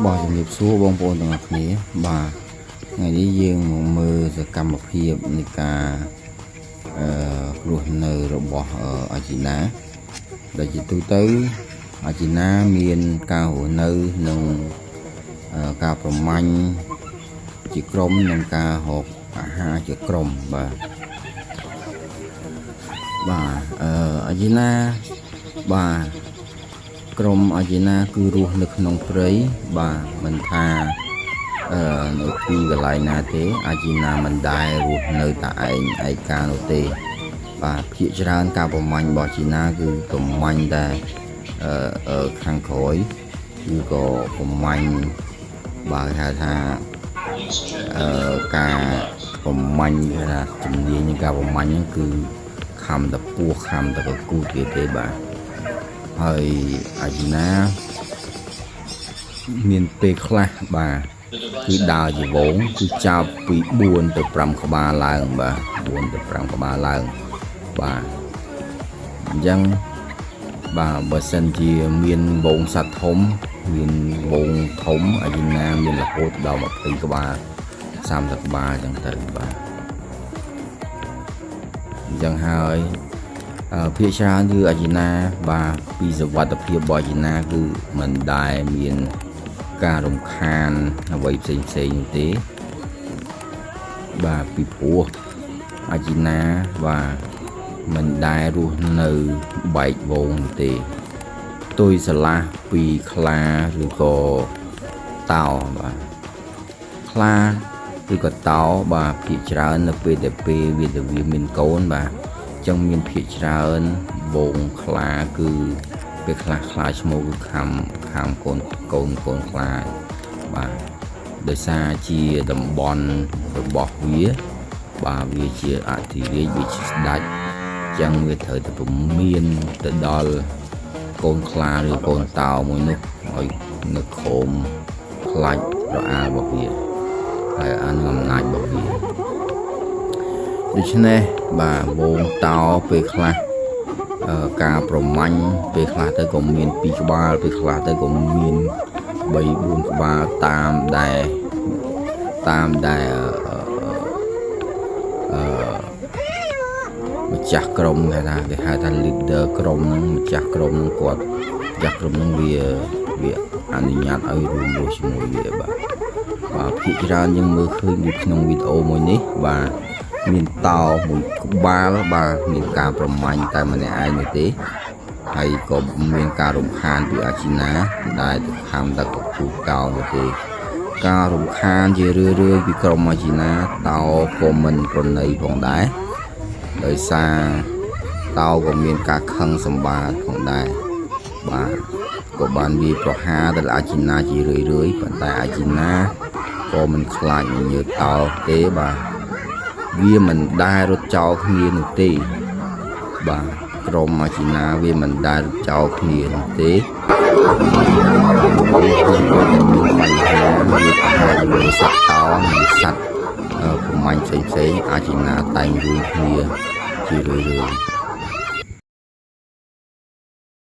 บ่ជំរាបសួរបងប្អូនទាំងអស់គ្នាបាទថ្ងៃនេះយើងមកមើលសកម្មភាពនៃការរស់នៅរបស់អាជីណាដែលជាទូទៅអាជីណាមានការរស់នៅនិងការប្រមាញ់ជាក្រុមនិងការហូបអាហារជាក្រុមបាទអាជីណាបាទក្រុមអាជីណាគឺរស់នៅក្នុងព្រៃបាទមិនថានៅទីកន្លែងណាទេអាជីណាមិនដែលរស់នៅតែឯកានោះទេបាទភាគច្រើនការប្រមាញ់របស់អាជីណាគឺប្រមាញ់តែខាងក្រោយគឺក៏ប្រមាញ់បាទហៅថាការប្រមាញ់ថាជំនាញនៃការប្រមាញ់ហ្នឹងគឺខំតែពោះខំតែកគូទៀតទេបាទហើយអាជីណាមានពេលខ្លះបាទគឺដើរជាវងគឺចាប់ពី4ទៅ5ក្បាលឡើងបាទ4ទៅ5ក្បាលឡើងបាទអញ្ចឹងបាទបើសិនជាមានវងសត្វធំមានវងធំអាជីណាមានរហូតដល់20ក្បាល30ក្បាលអញ្ចឹងទៅបាទអញ្ចឹងហើយភាគច្រើនគឺអាជីណាបាទពីសុវត្ថិភាពរបស់អាជីណាគឺមិនដែលមានការរំខានអ្វីផ្សេងទេបាទពីព្រោះអាជីណាបាទមិនដែលរស់នៅបែកវងទេផ្ទុយស្រឡះពីខ្លាឬក៏តោបាទខ្លាឬក៏តោបាទភាគច្រើននៅពេលដែលវាមានកូនបាទចឹងមានភាគច្រើនវងខ្លាគឺពេលខ្លះខ្លាឈ្មោះគឺខាំកូនខ្លាបាទដោយសារជាតំបន់របស់វាបាទវាជាអធិរាជវាជាស្ដេចចឹងវាត្រូវតែពមៀនទៅដល់កូនខ្លាឬកូនតោមួយនោះឲ្យនៅក្រោមខ្លាច់រអាលរបស់វាហើយអំណាចរបស់វាដូច្នេះបាទវងតោពេលខ្លះការប្រមាញ់ពេលខ្លះទៅក៏មាន2ក្បាលពេលខ្លះទៅក៏មាន3-4ក្បាលតាមដែលម្ចាស់ក្រុមគេហៅថា leader ក្រុមហ្នឹងម្ចាស់ក្រុមហ្នឹងគាត់ម្ចាស់ក្រុមហ្នឹងវាអនុញ្ញាតឲ្យរួមរស់ជាមួយវាបាទភាគច្រើនយើងមើលឃើញក្នុងវីដេអូមួយនេះបាទមានតោមួយក្បាលបាទមានការប្រមាញ់តែម្នាក់ឯងនោះទេហើយក៏មានការរំខានពីអាជីណាដែលទៅខំតែកពូតោនោះទេការរំខានជារឿយពីក្រុមអាជីណាតោក៏មិនប្រណីផងដែរដោយសារតោក៏មានការខឹងសម្បាផងដែរបាទក៏បានវាប្រហារដល់អាជីណាជារឿយប៉ុន្តែអាជីណាក៏មិនខ្លាចនឹងញើតោទេបាទវាមិនដែលរត់ចោលគ្នានោះទេបាទក្រុមអាជីណាវាមិនដែលរត់ចោលគ្នានោះទេវាគឺមានបញ្ហាវាជាមួយសត្វតោនិងសត្វប្រមាញ់ផ្សេងអាជីណាតែងរួមគ្នាជារឿយ